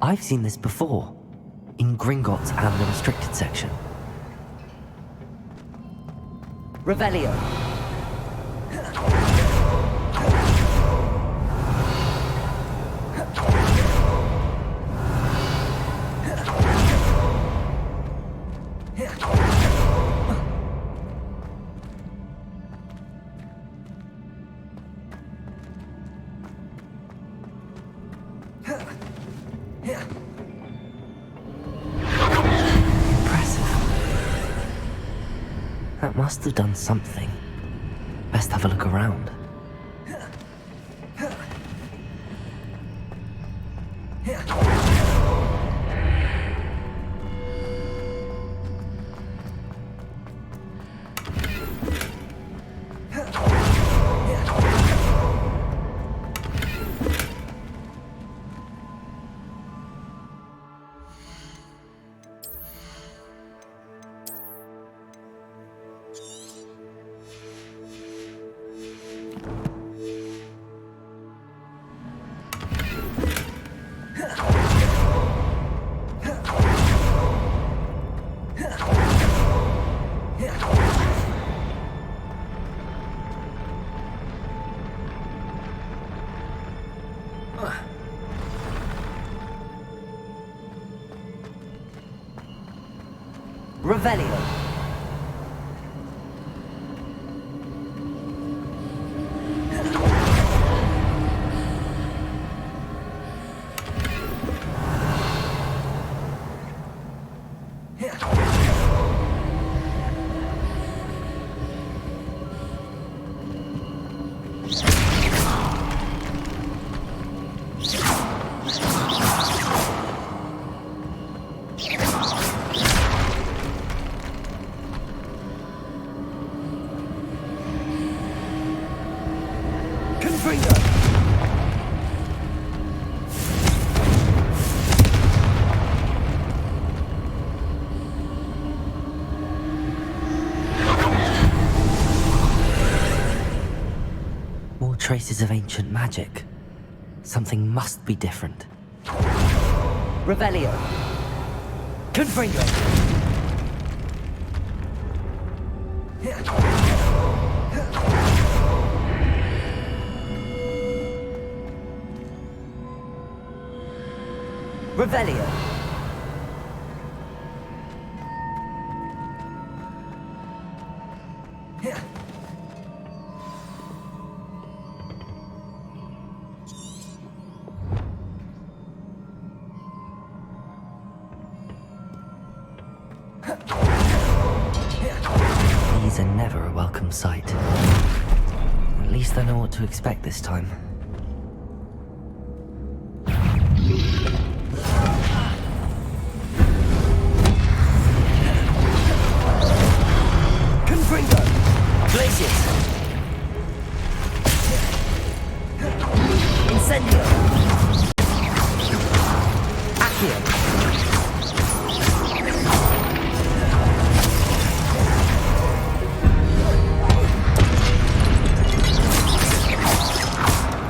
I've seen this before, in Gringotts and the restricted section. Revelio. That must have done something. Best have a look around. Revelio. More traces of ancient magic. Something must be different. Revelio. Confringo. Revelio. These are never a welcome sight. At least I know what to expect this time. Confringo. Glacius. Incendio. Accio.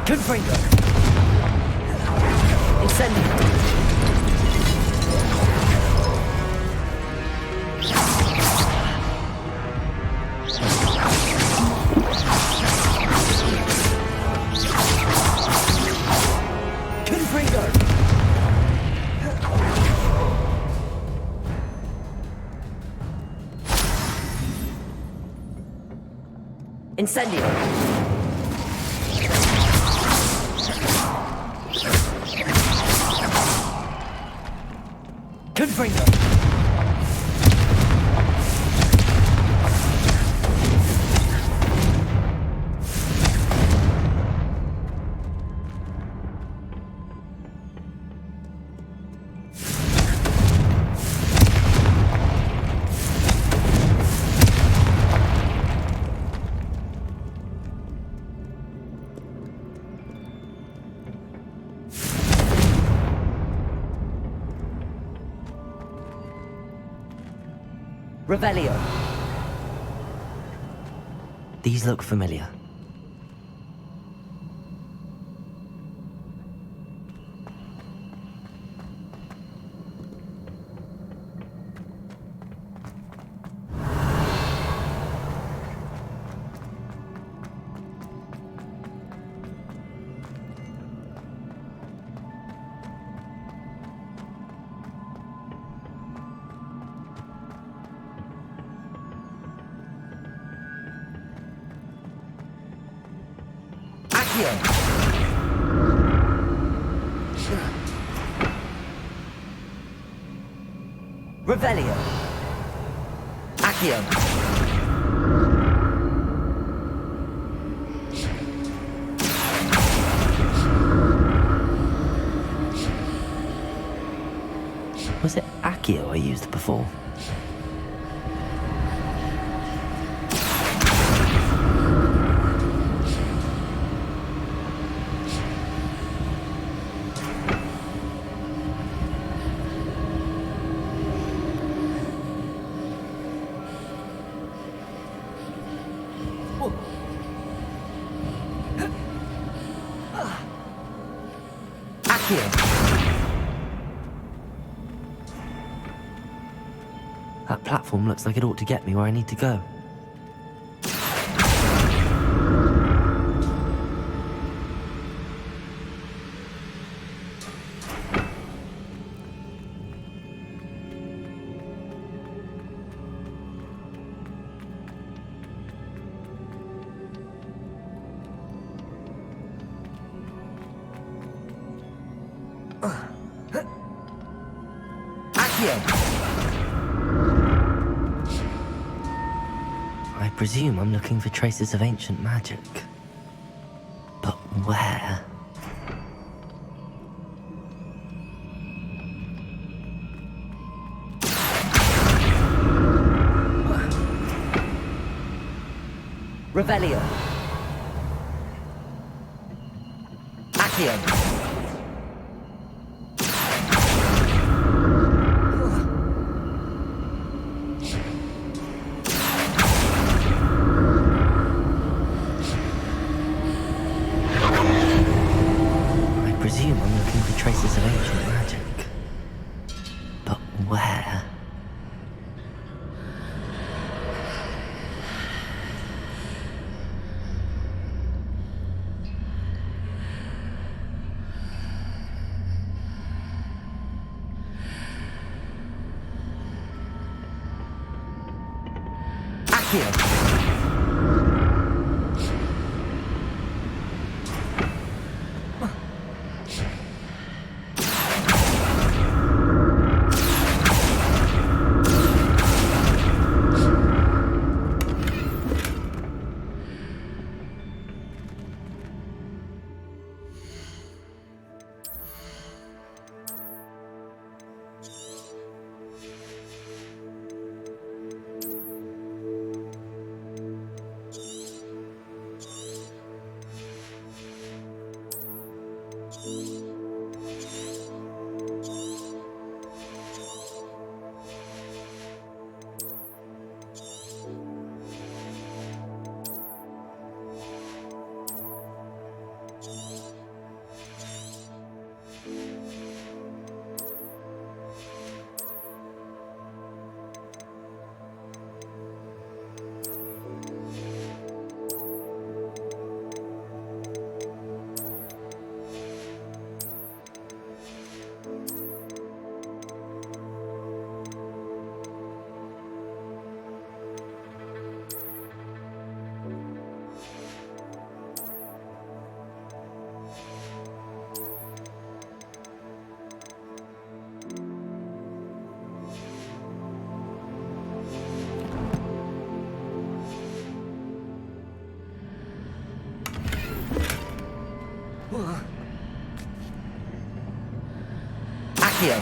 Confringo. Incendio. Confringo. Incendio. Confringo. Revelio. These look familiar. Accio. Revelio. Accio. Was it Accio I used before? That platform looks like it ought to get me where I need to go. I presume I'm looking for traces of ancient magic. But where? Revelio. Accio. I presume I'm looking for traces of ancient magic. But where? Accio. Accio.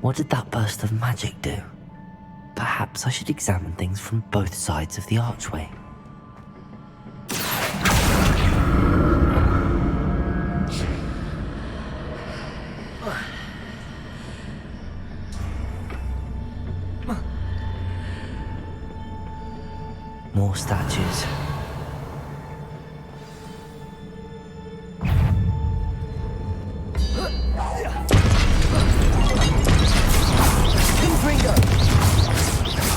What did that burst of magic do? Perhaps I should examine things from both sides of the archway. More statues. Confringo.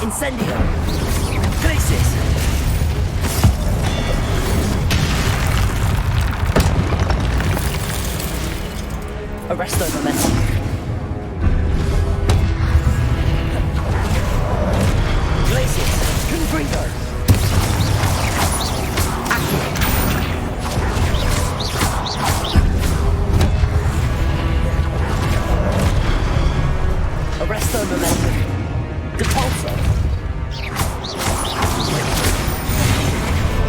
Incendio. Glacis. Arresto momentum. Confringo! Accio! Arresto momentum. Depulso.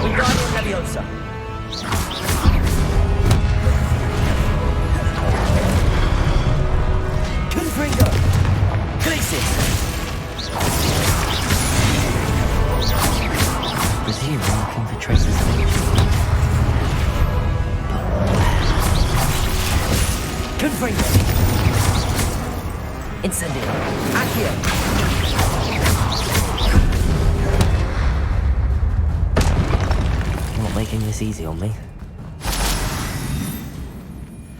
Wingardium Leviosa. Confringo. Glacis. Presume I'm looking for traces of ancient life. Confringo. Incendio. Accio. You're not making this easy on me.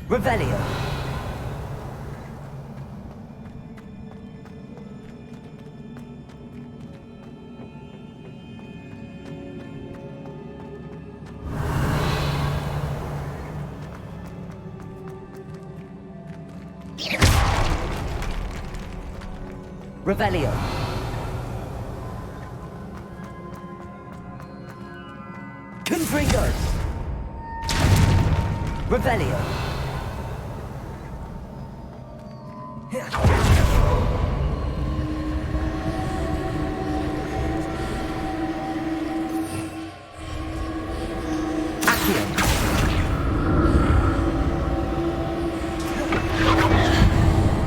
Revelio. Revelio. Confringo. Revelio. Accio.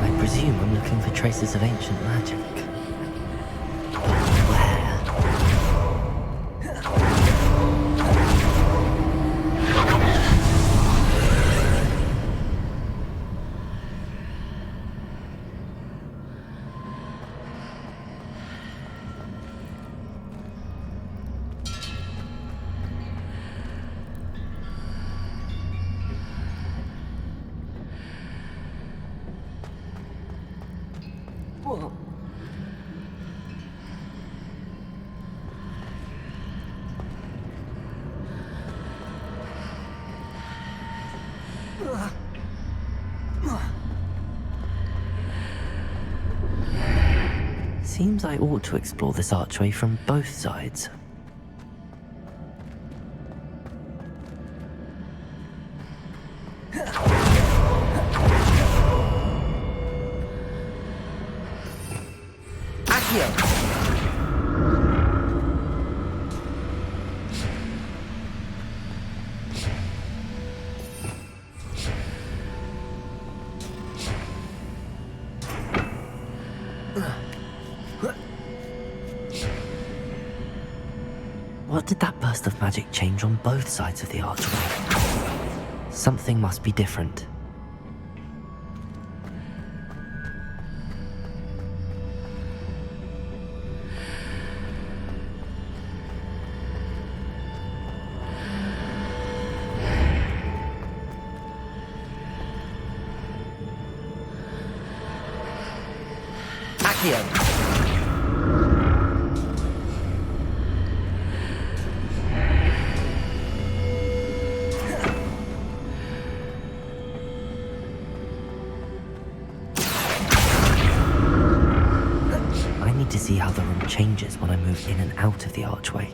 I presume I'm looking for traces of ancient magic. But where? Whoa. Seems I ought to explore this archway from both sides. Accio. What did that burst of magic change on both sides of the archway? Something must be different. Accio. I need to see how the room changes when I move in and out of the archway.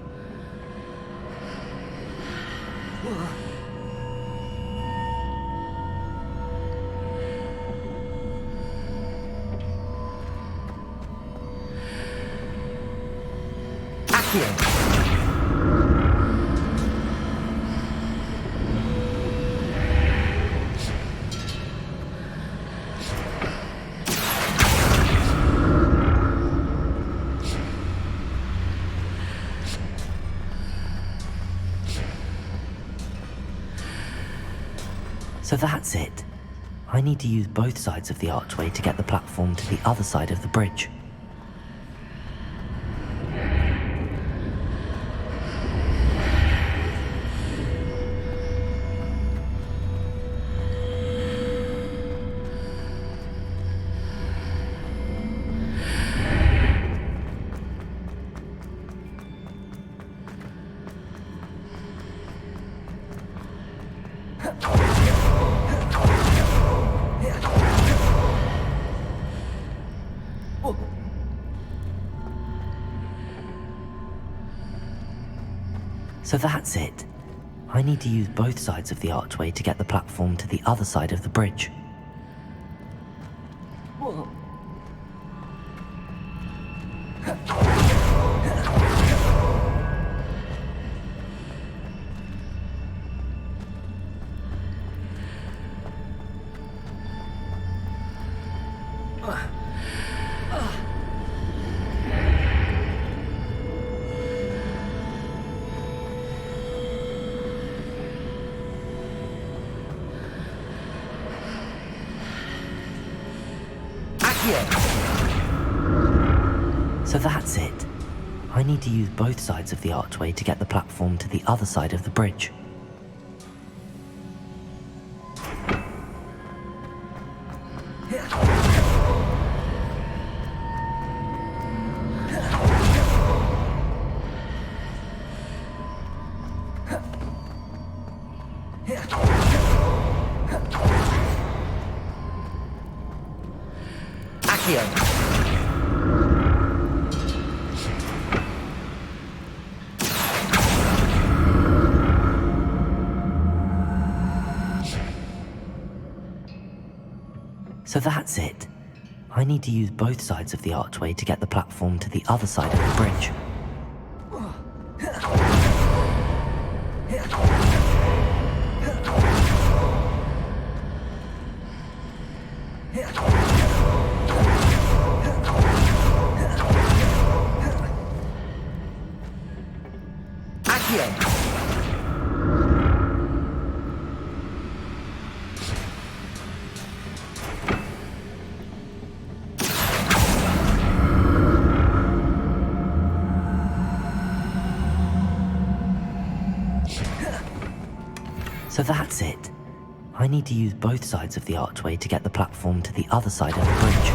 Accio. So that's it. I need to use both sides of the archway to get the platform to the other side of the bridge. Whoa. So that's it. I need to use both sides of the archway to get the platform to the other side of the bridge. Whoa. So that's it. I need to use both sides of the archway to get the platform to the other side of the bridge. So that's it. I need to use both sides of the archway to get the platform to the other side of the bridge. So that's it. I need to use both sides of the archway to get the platform to the other side of the bridge.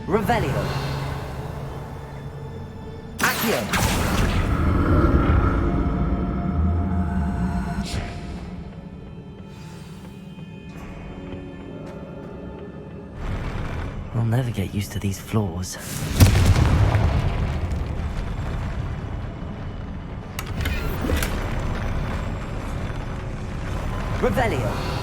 Revelio. I'll never get used to these floors. Revelio.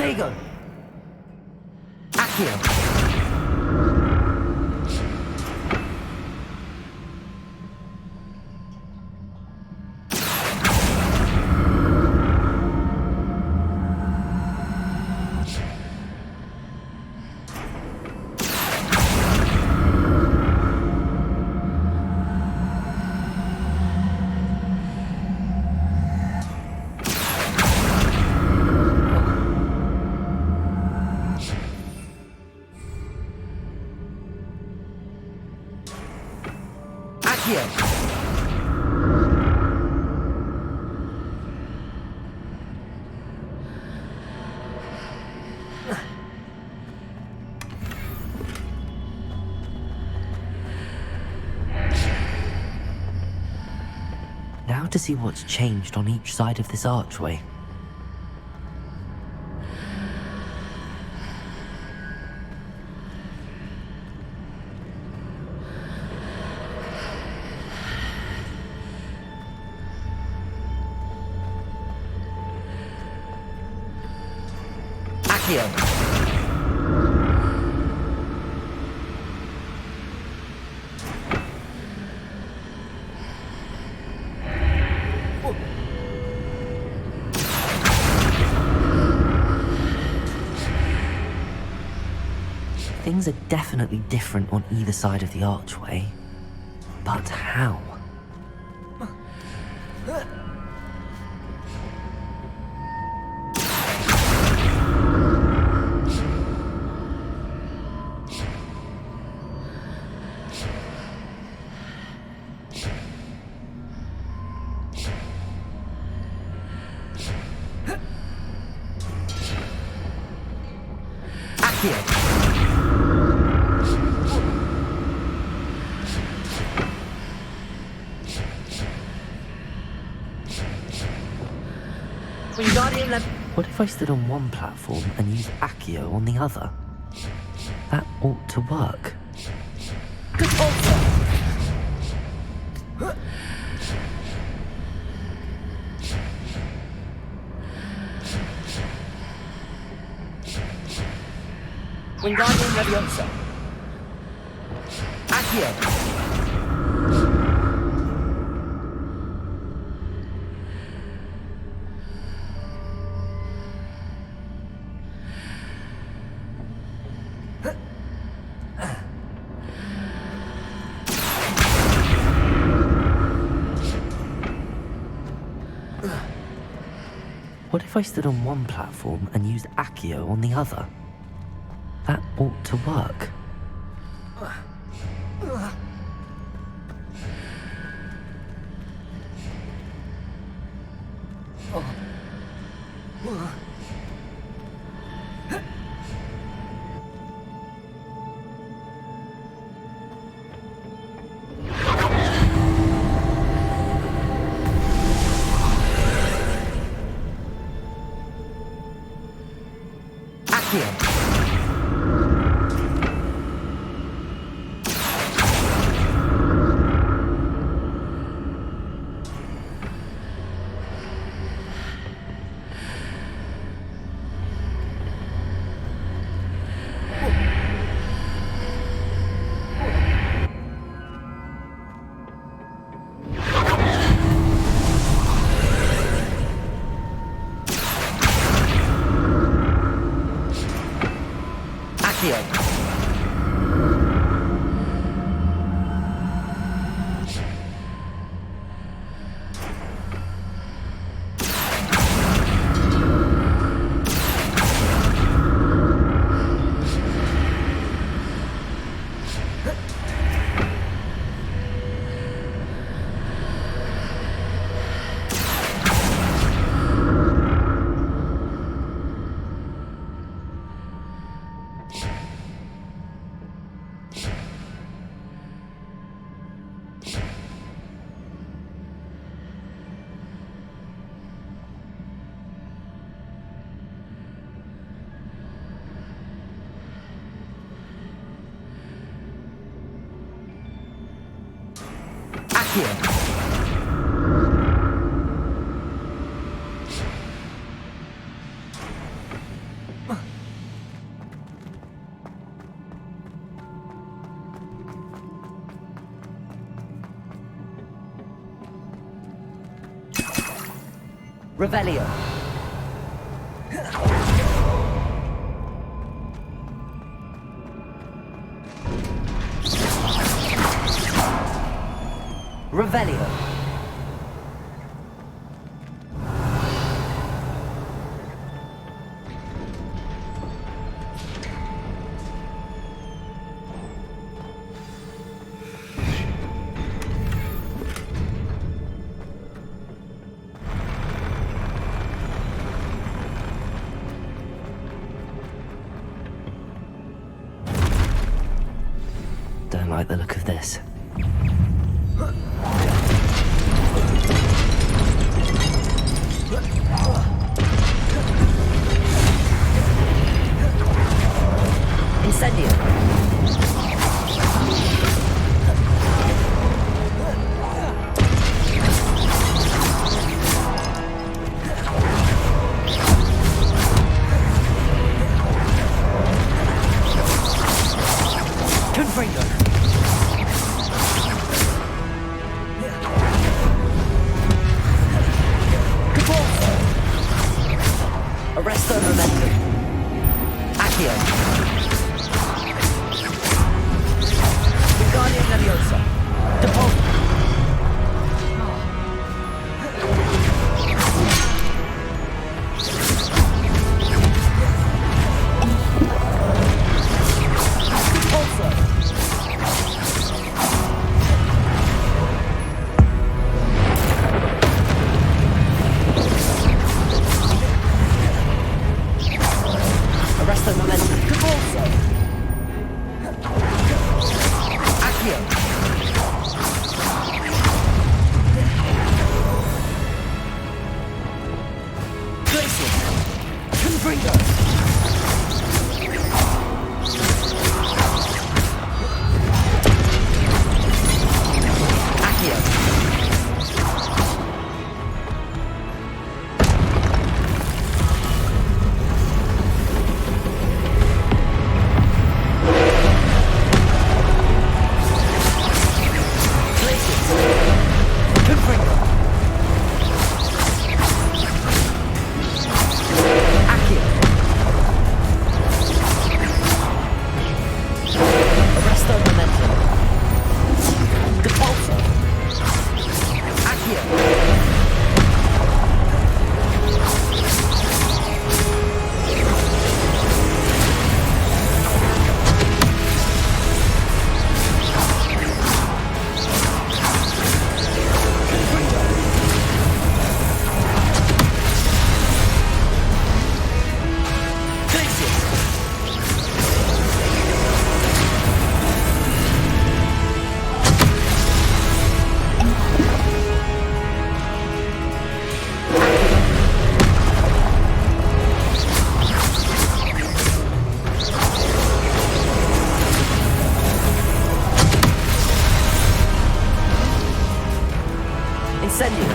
Contrigo! Accio! Now to see what's changed on each side of this archway. Accio! Things are definitely different on either side of the archway. But how? Accio! Wingardium Leviosa. What if I stood on one platform and used Accio on the other? That ought to work. Conforto! Wingardium Leviosa. Accio! What if I stood on one platform and used Accio on the other? That ought to work. Accio! Accio! Accio! Revelio. Revelio. Don't like the look of this. Incendio. Confringo. Caporzo. Arresto Momentum. Accio. Wingardium Leviosa. Depot. Arresto Momentum. Caporzo. Accio. Glacier. Confringo. Accio. Confringo. Accio. Arresto Momentum. Depulso. Accio. Incendio.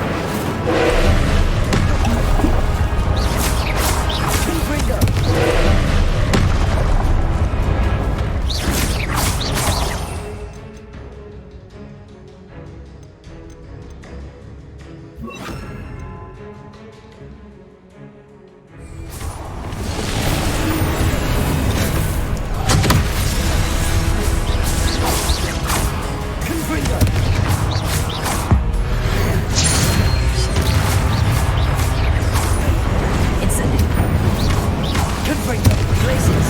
Confringo. Confringo. Incendio. Confringo. Glaciers.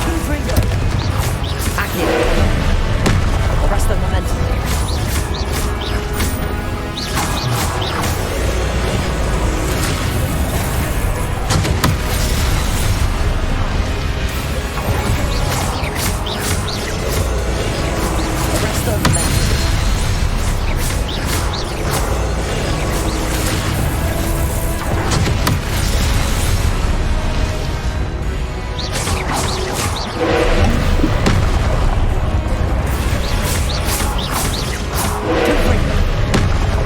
Confringo. Accio. Arresto Momentum. Arresto Momentum. Confringo.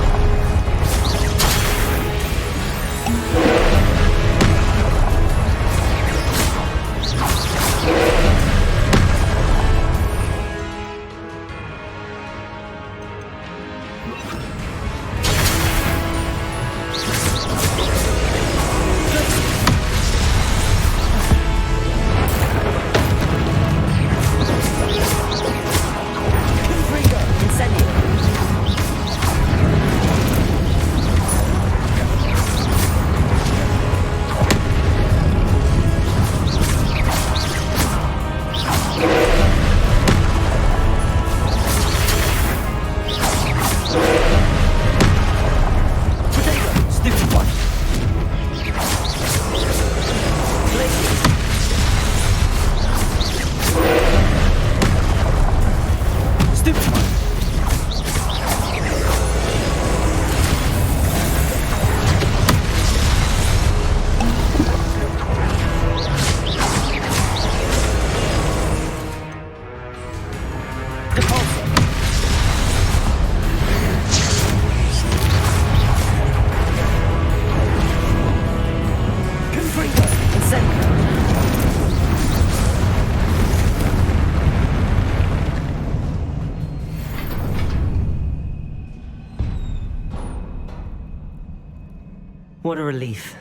What a relief.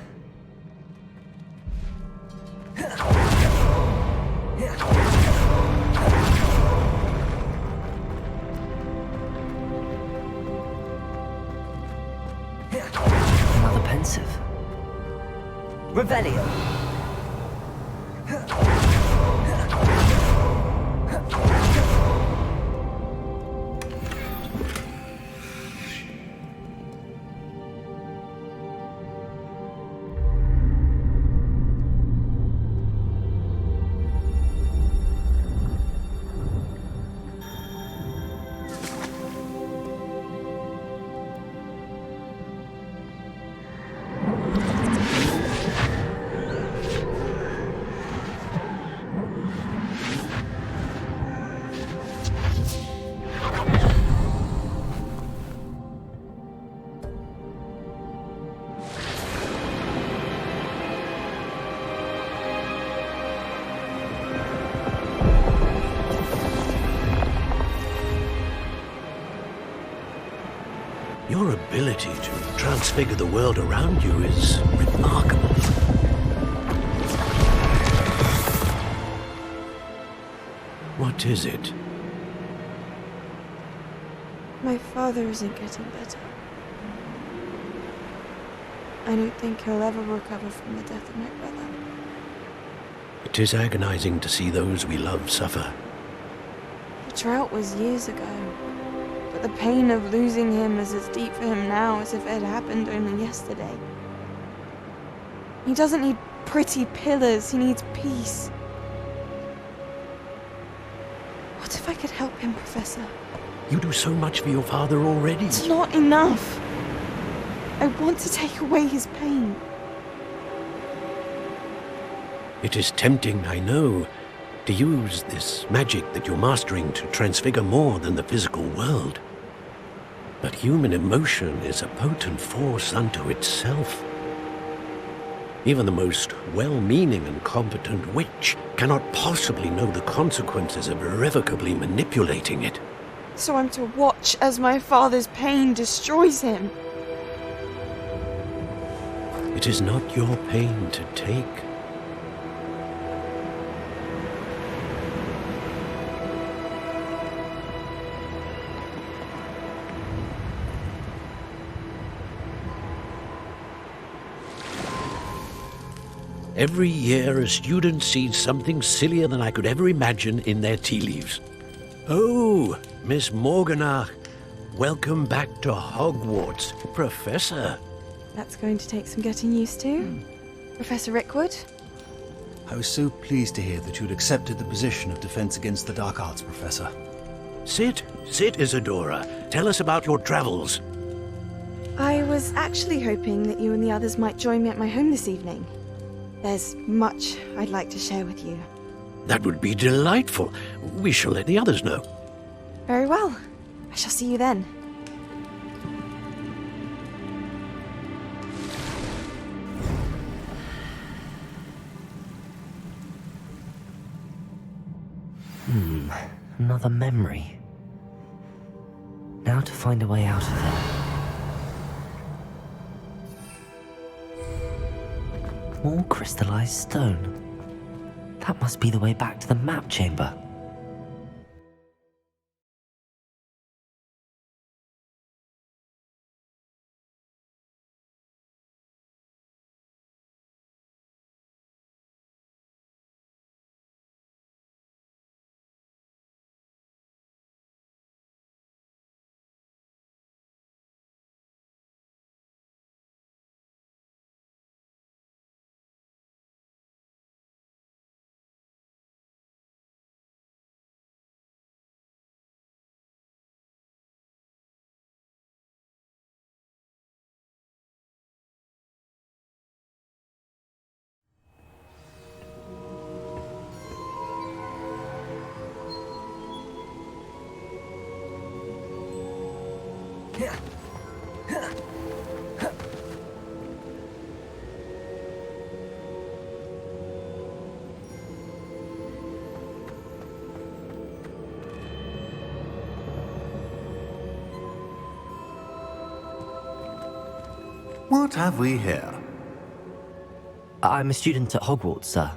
Another pensive. Revelio. Your ability to transfigure the world around you is remarkable. What is it? My father isn't getting better. I don't think he'll ever recover from the death of my brother. It is agonizing to see those we love suffer. The drought was years ago, but the pain of losing him is as deep for him now as if it had happened only yesterday. He doesn't need pretty pillars, he needs peace. What if I could help him, Professor? You do so much for your father already. It's not enough. I want to take away his pain. It is tempting, I know, to use this magic that you're mastering to transfigure more than the physical world. But human emotion is a potent force unto itself. Even the most well-meaning and competent witch cannot possibly know the consequences of irrevocably manipulating it. So I'm to watch as my father's pain destroys him. It is not your pain to take. Every year, a student sees something sillier than I could ever imagine in their tea leaves. Oh, Miss Morganach, welcome back to Hogwarts, Professor. That's going to take some getting used to. Professor Rickwood? I was so pleased to hear that you'd accepted the position of Defense Against the Dark Arts, Professor. Sit, Isadora. Tell us about your travels. I was actually hoping that you and the others might join me at my home this evening. There's much I'd like to share with you. That would be delightful. We shall let the others know. Very well. I shall see you then. Another memory. Now to find a way out of there. More crystallized stone. That must be the way back to the map chamber. What have we here? I'm a student at Hogwarts, sir.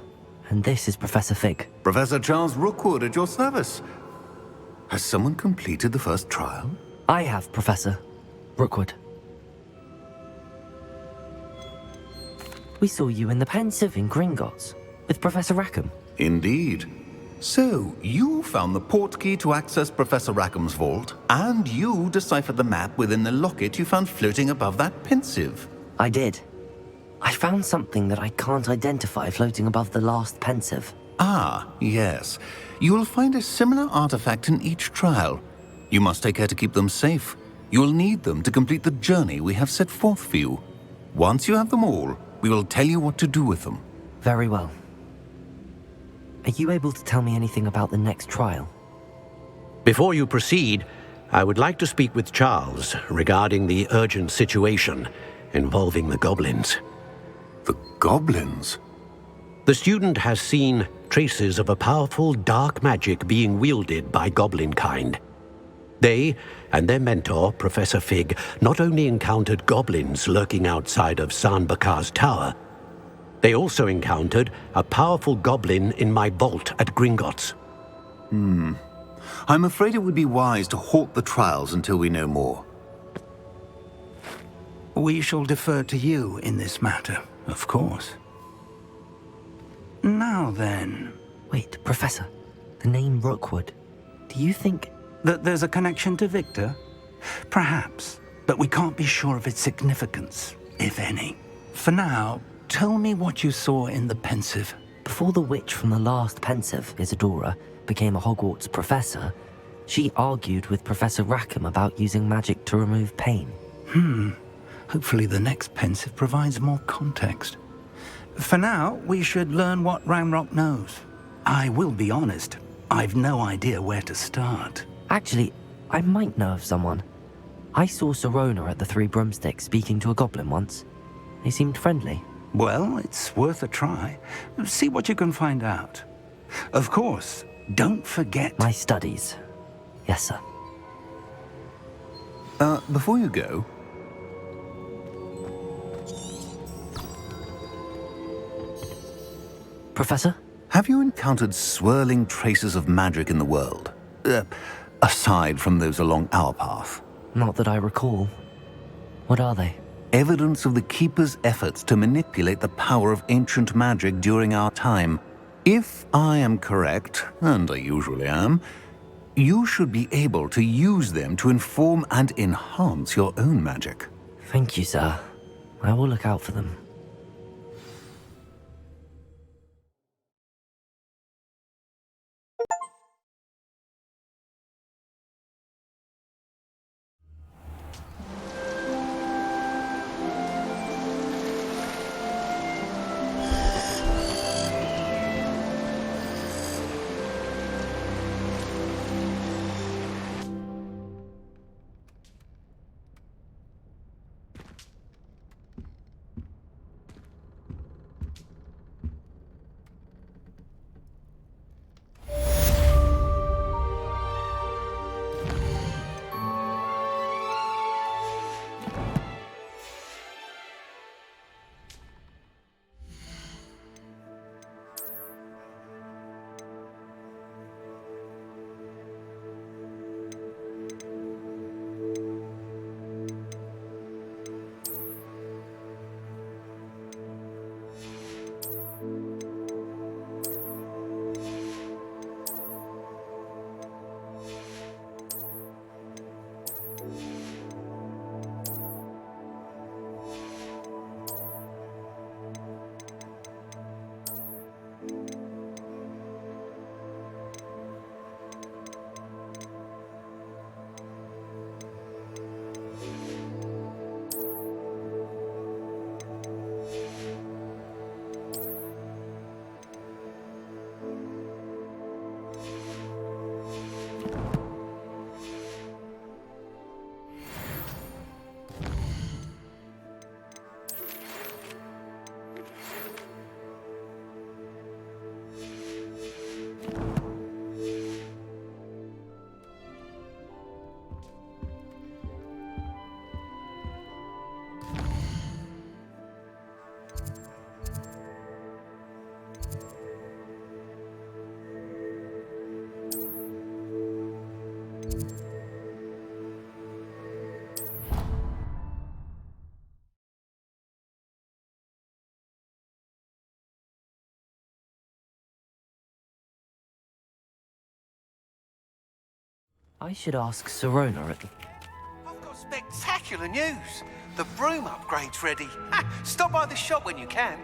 And this is Professor Fig. Professor Charles Rookwood at your service. Has someone completed the first trial? I have, Professor Rookwood. We saw you in the Pensive in Gringotts with Professor Rackham. Indeed. So, you found the portkey to access Professor Rackham's vault, and you deciphered the map within the locket you found floating above that Pensive. I did. I found something that I can't identify floating above the last Pensive. Ah, yes. You will find a similar artifact in each trial. You must take care to keep them safe. You will need them to complete the journey we have set forth for you. Once you have them all, we will tell you what to do with them. Very well. Are you able to tell me anything about the next trial? Before you proceed, I would like to speak with Charles regarding the urgent situation involving the goblins. The goblins? The student has seen traces of a powerful dark magic being wielded by goblin kind. They and their mentor, Professor Fig, not only encountered goblins lurking outside of San Bakar's tower, they also encountered a powerful goblin in my vault at Gringotts. I'm afraid it would be wise to halt the trials until we know more. We shall defer to you in this matter, of course. Now then... Wait, Professor. The name Rookwood. Do you think... that there's a connection to Victor? Perhaps, but we can't be sure of its significance, if any. For now, tell me what you saw in the Pensive. Before the witch from the last Pensive, Isadora, became a Hogwarts professor, she argued with Professor Rackham about using magic to remove pain. Hopefully the next Pensive provides more context. For now, we should learn what Ranrock knows. I will be honest, I've no idea where to start. Actually, I might know of someone. I saw Sirona at the Three Broomsticks speaking to a goblin once. They seemed friendly. Well, it's worth a try. See what you can find out. Of course, don't forget... My studies. Yes, sir. Before you go... Professor? Have you encountered swirling traces of magic in the world? Aside from those along our path? Not that I recall. What are they? Evidence of the Keeper's efforts to manipulate the power of ancient magic during our time. If I am correct, and I usually am, you should be able to use them to inform and enhance your own magic. Thank you, sir. I will look out for them. I should ask Serona at the... I've got spectacular news. The broom upgrade's ready. Ha! Stop by the shop when you can.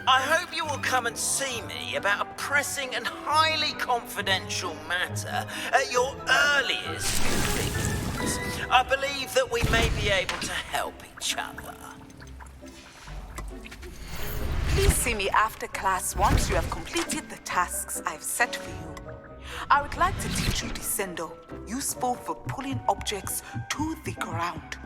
I hope you will come and see me about a pressing and highly confidential matter at your earliest convenience. I believe that we may be able to help each other. Please see me after class once you have completed the tasks I've set for you. I would like to teach you Descendo, useful for pulling objects to the ground.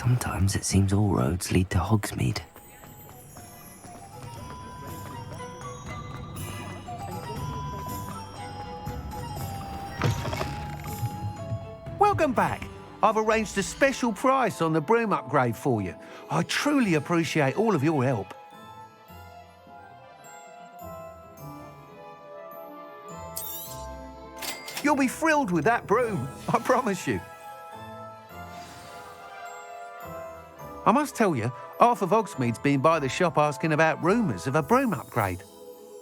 Sometimes it seems all roads lead to Hogsmeade. Welcome back. I've arranged a special price on the broom upgrade for you. I truly appreciate all of your help. You'll be thrilled with that broom, I promise you. I must tell you, half of Hogsmeade's been by the shop asking about rumours of a broom upgrade.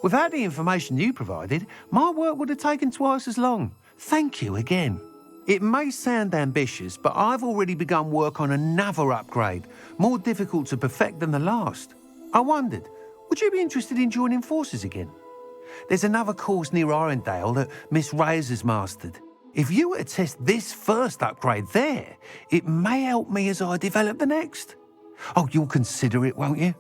Without the information you provided, my work would have taken twice as long. Thank you again. It may sound ambitious, but I've already begun work on another upgrade, more difficult to perfect than the last. I wondered, would you be interested in joining forces again? There's another course near Arendelle that Miss Reyes has mastered. If you were to test this first upgrade there, it may help me as I develop the next. Oh, you'll consider it, won't you?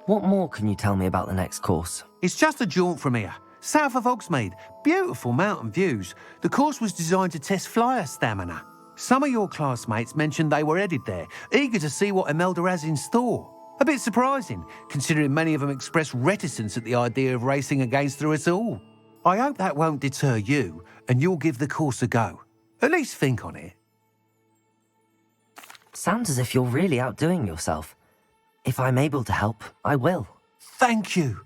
What more can you tell me about the next course? It's just a jaunt from here, south of Hogsmeade. Beautiful mountain views. The course was designed to test flyer stamina. Some of your classmates mentioned they were headed there, eager to see what Imelda has in store. A bit surprising, considering many of them expressed reticence at the idea of racing against her at all. I hope that won't deter you, and you'll give the course a go. At least think on it. Sounds as if you're really outdoing yourself. If I'm able to help, I will. Thank you.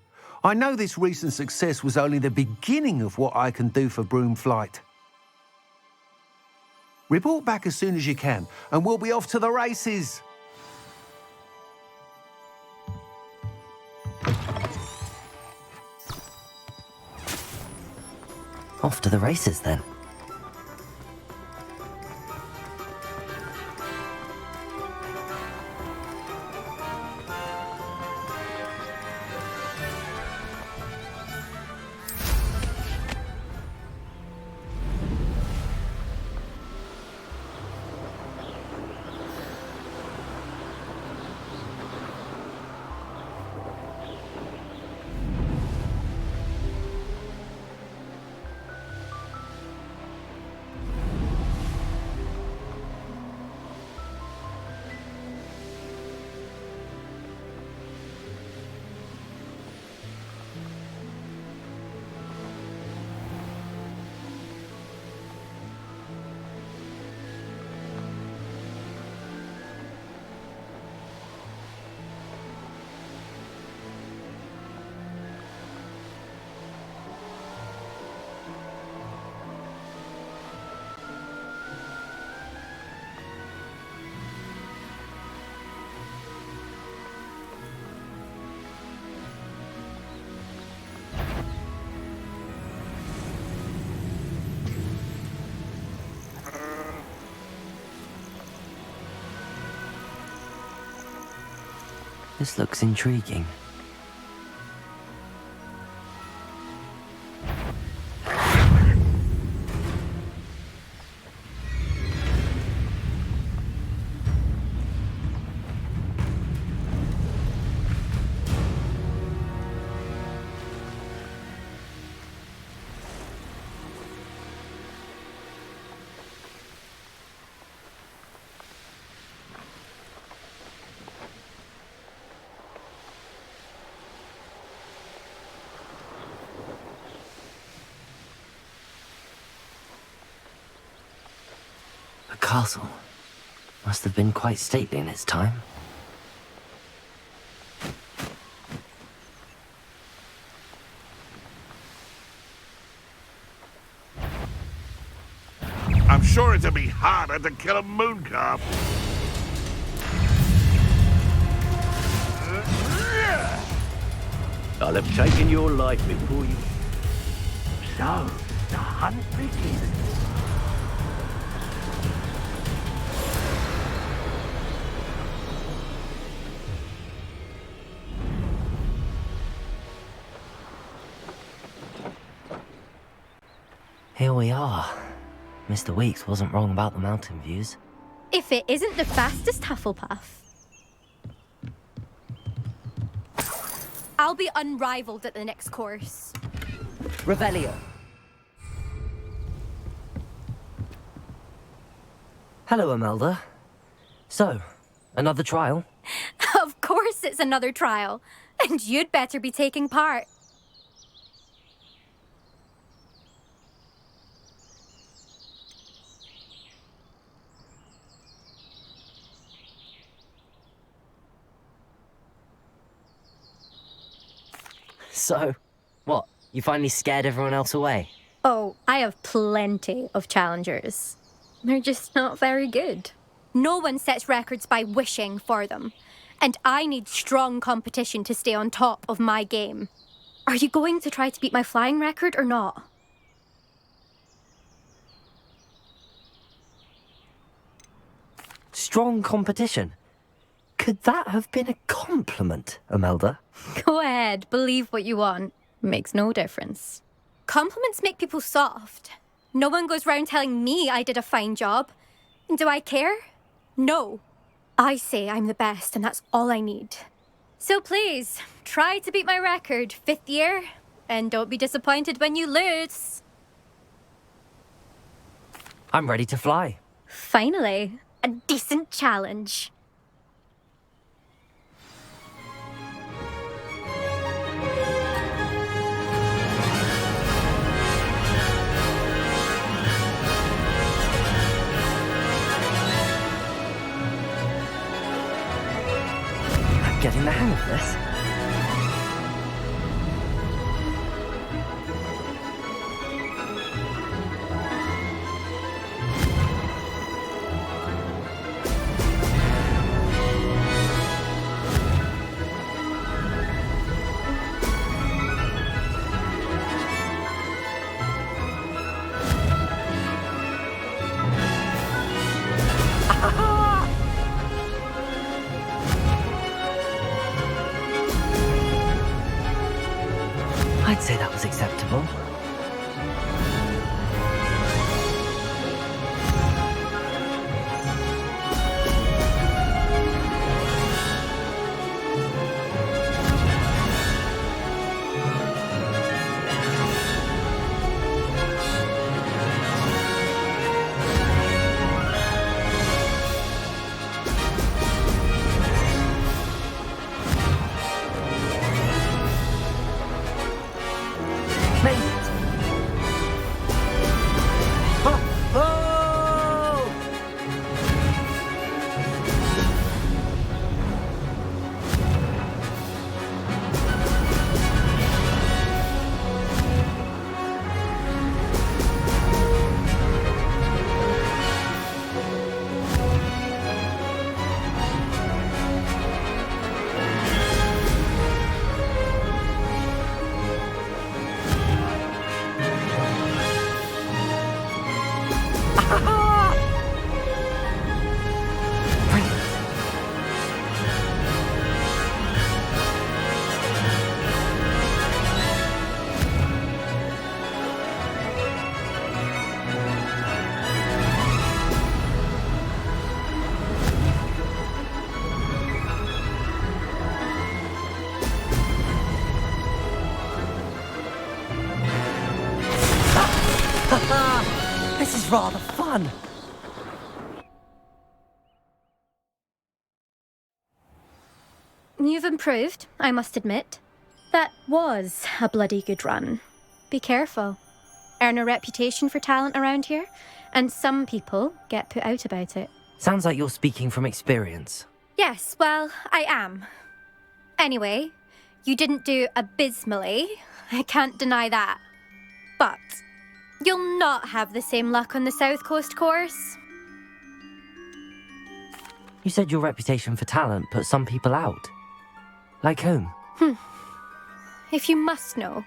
I know this recent success was only the beginning of what I can do for broom flight. Report back as soon as you can, and we'll be off to the races. Off to the races, then. This looks intriguing. The castle must have been quite stately in its time. I'm sure it'll be harder to kill a mooncalf. I'll have taken your life before you. So, the hunt begins. Here we are. Mr. Weeks wasn't wrong about the mountain views. If it isn't the fastest Hufflepuff. I'll be unrivaled at the next course. Revelio. Hello, Imelda. So, another trial? Of course it's another trial. And you'd better be taking part. So, what? You finally scared everyone else away? Oh, I have plenty of challengers. They're just not very good. No one sets records by wishing for them. And I need strong competition to stay on top of my game. Are you going to try to beat my flying record or not? Strong competition? Could that have been a compliment, Imelda? Go ahead, believe what you want. Makes no difference. Compliments make people soft. No one goes round telling me I did a fine job. Do I care? No. I say I'm the best and that's all I need. So please, try to beat my record, 5th year, and don't be disappointed when you lose. I'm ready to fly. Finally, a decent challenge. Getting the hang of this. I'd say that was acceptable. This is rather fun. You've improved, I must admit. That was a bloody good run. Be careful. Earn a reputation for talent around here, and some people get put out about it. Sounds like you're speaking from experience. Yes, well, I am. Anyway, you didn't do abysmally. I can't deny that. But you'll not have the same luck on the South Coast course. You said your reputation for talent put some people out. Like whom? If you must know,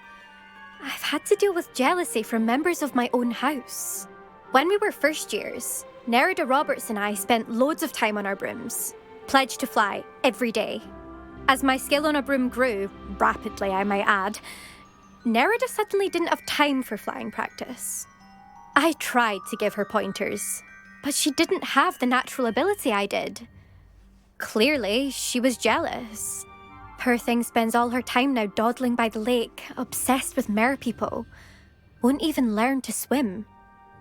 I've had to deal with jealousy from members of my own house. When we were first years, Nerida Roberts and I spent loads of time on our brooms, pledged to fly every day. As my skill on a broom grew, rapidly I might add, Nerida suddenly didn't have time for flying practice. I tried to give her pointers, but she didn't have the natural ability I did. Clearly, she was jealous. Poor thing spends all her time now dawdling by the lake, obsessed with mer people. Won't even learn to swim.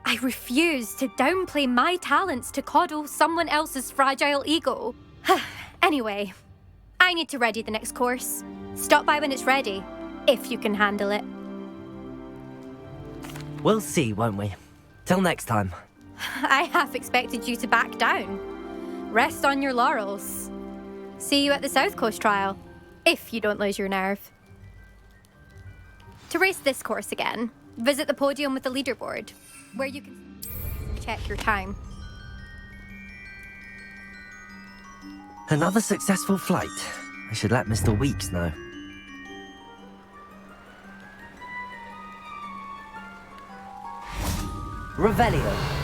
I refuse to downplay my talents to coddle someone else's fragile ego. Anyway, I need to ready the next course. Stop by when it's ready, if you can handle it. We'll see, won't we? Till next time. I half expected you to back down. Rest on your laurels. See you at the South Coast trial, if you don't lose your nerve. To race this course again, visit the podium with the leaderboard, where you can check your time. Another successful flight. I should let Mr. Weeks know. Revelio.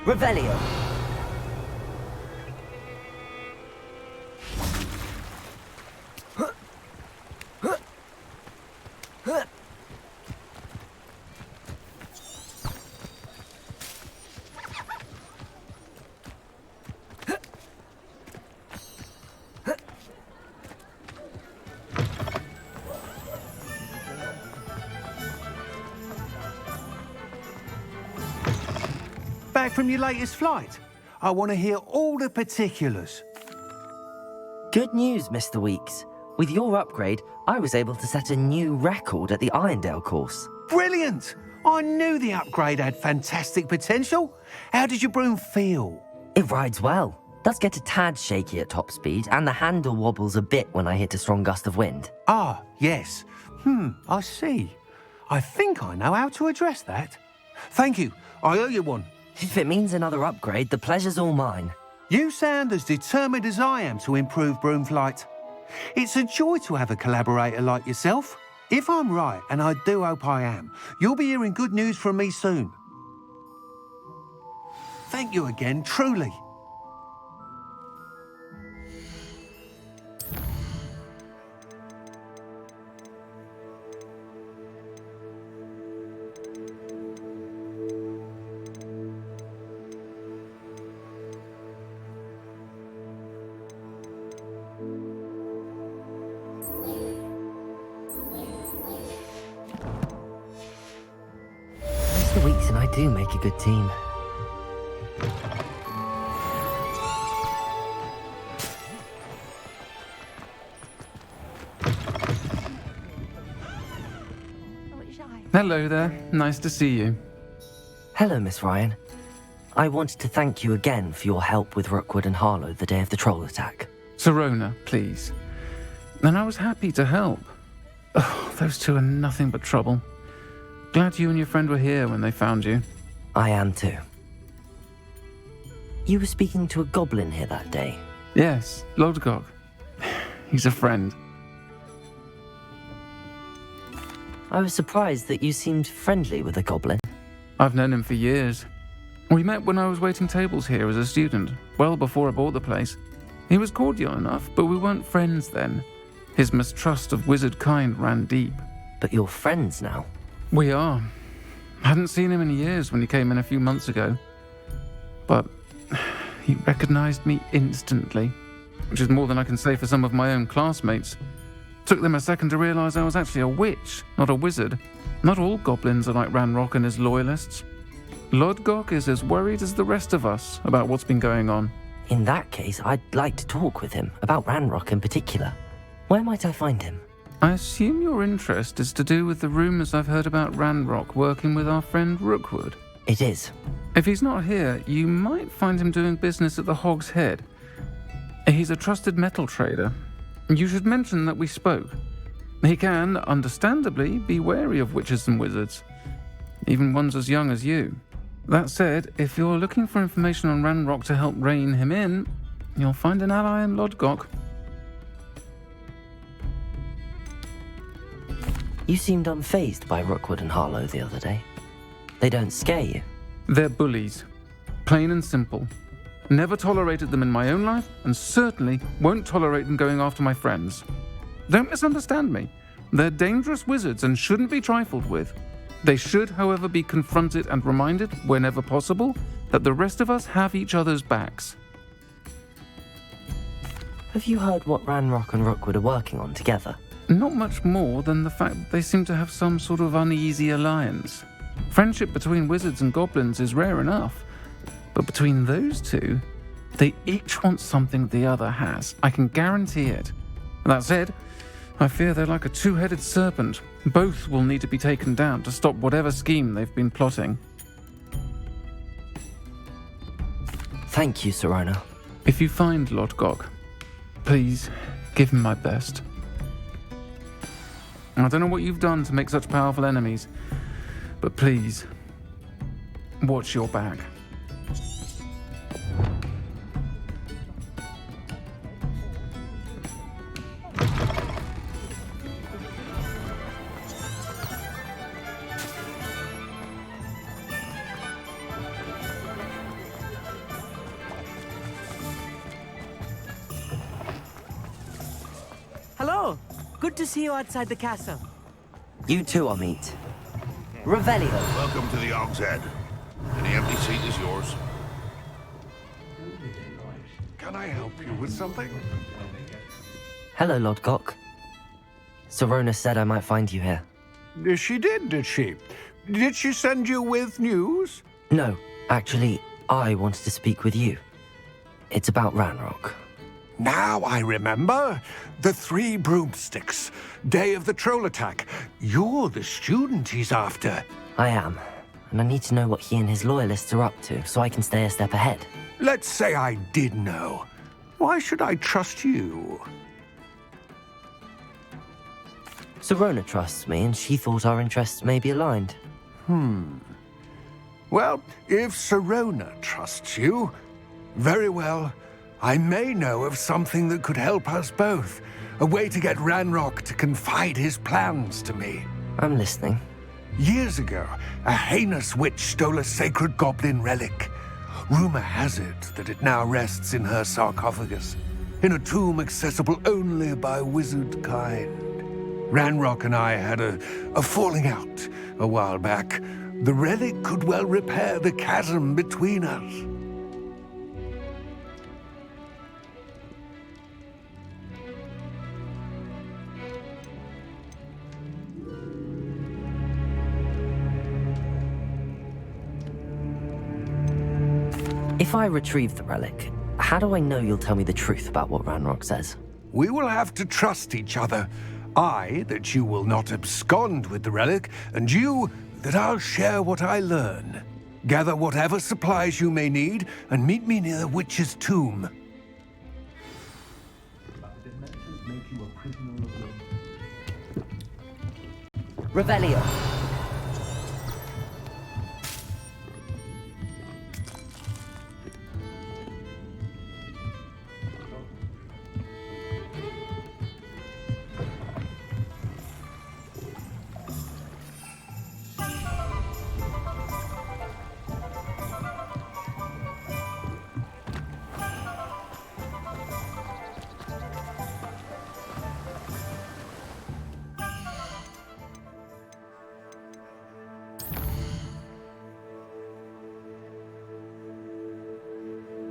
Revelio. Back from your latest flight? I want to hear all the particulars. Good news, Mr. Weeks. With your upgrade, I was able to set a new record at the Irondale course. Brilliant! I knew the upgrade had fantastic potential. How did your broom feel? It rides well. Does get a tad shaky at top speed, and the handle wobbles a bit when I hit a strong gust of wind. Ah, yes. I see. I think I know how to address that. Thank you. I owe you one. If it means another upgrade, the pleasure's all mine. You sound as determined as I am to improve broom flight. It's a joy to have a collaborator like yourself. If I'm right, and I do hope I am, you'll be hearing good news from me soon. Thank you again, truly. Weeks and I do make a good team. Hello there. Nice to see you. Hello, Miss Ryan. I wanted to thank you again for your help with Rookwood and Harlow the day of the troll attack. Serona, please. And I was happy to help. Oh, those two are nothing but trouble. Glad you and your friend were here when they found you. I am too. You were speaking to a goblin here that day. Yes, Lodgok. He's a friend. I was surprised that you seemed friendly with a goblin. I've known him for years. We met when I was waiting tables here as a student, well before I bought the place. He was cordial enough, but we weren't friends then. His mistrust of wizard kind ran deep. But you're friends now? We are. Hadn't seen him in years when he came in a few months ago. But he recognized me instantly, which is more than I can say for some of my own classmates. Took them a second to realize I was actually a witch, not a wizard. Not all goblins are like Ranrock and his loyalists. Lodgok is as worried as the rest of us about what's been going on. In that case, I'd like to talk with him, about Ranrock in particular. Where might I find him? I assume your interest is to do with the rumors I've heard about Ranrock working with our friend Rookwood. It is. If he's not here, you might find him doing business at the Hog's Head. He's a trusted metal trader. You should mention that we spoke. He can, understandably, be wary of witches and wizards, even ones as young as you. That said, if you're looking for information on Ranrock to help rein him in, you'll find an ally in Lodgok. You seemed unfazed by Rookwood and Harlow the other day. They don't scare you. They're bullies. Plain and simple. Never tolerated them in my own life, and certainly won't tolerate them going after my friends. Don't misunderstand me. They're dangerous wizards and shouldn't be trifled with. They should, however, be confronted and reminded, whenever possible, that the rest of us have each other's backs. Have you heard what Ranrock and Rookwood are working on together? Not much more than the fact that they seem to have some sort of uneasy alliance. Friendship between wizards and goblins is rare enough, but between those two, they each want something the other has. I can guarantee it. That said, I fear they're like a two-headed serpent. Both will need to be taken down to stop whatever scheme they've been plotting. Thank you, Serona. If you find Lodgok, please give him my best. I don't know what you've done to make such powerful enemies, but please, watch your back. Hello. Good to see you outside the castle. You too, Amit. Revelio. Welcome to the Hog's Head. Any empty seat is yours. Can I help you with something? Hello, Lodgok. Serona said I might find you here. She did she? Did she send you with news? No, actually, I wanted to speak with you. It's about Ranrock. Now I remember. The 3 broomsticks. Day of the troll attack. You're the student he's after. I am, and I need to know what he and his loyalists are up to so I can stay a step ahead. Let's say I did know. Why should I trust you? Serona trusts me, and she thought our interests may be aligned. Well, if Serona trusts you, very well. I may know of something that could help us both. A way to get Ranrock to confide his plans to me. I'm listening. Years ago, a heinous witch stole a sacred goblin relic. Rumor has it that it now rests in her sarcophagus, in a tomb accessible only by wizard kind. Ranrock and I had a falling out a while back. The relic could well repair the chasm between us. If I retrieve the relic, how do I know you'll tell me the truth about what Ranrock says? We will have to trust each other. I, that you will not abscond with the relic, and you, that I'll share what I learn. Gather whatever supplies you may need, and meet me near the witch's tomb. Revelio.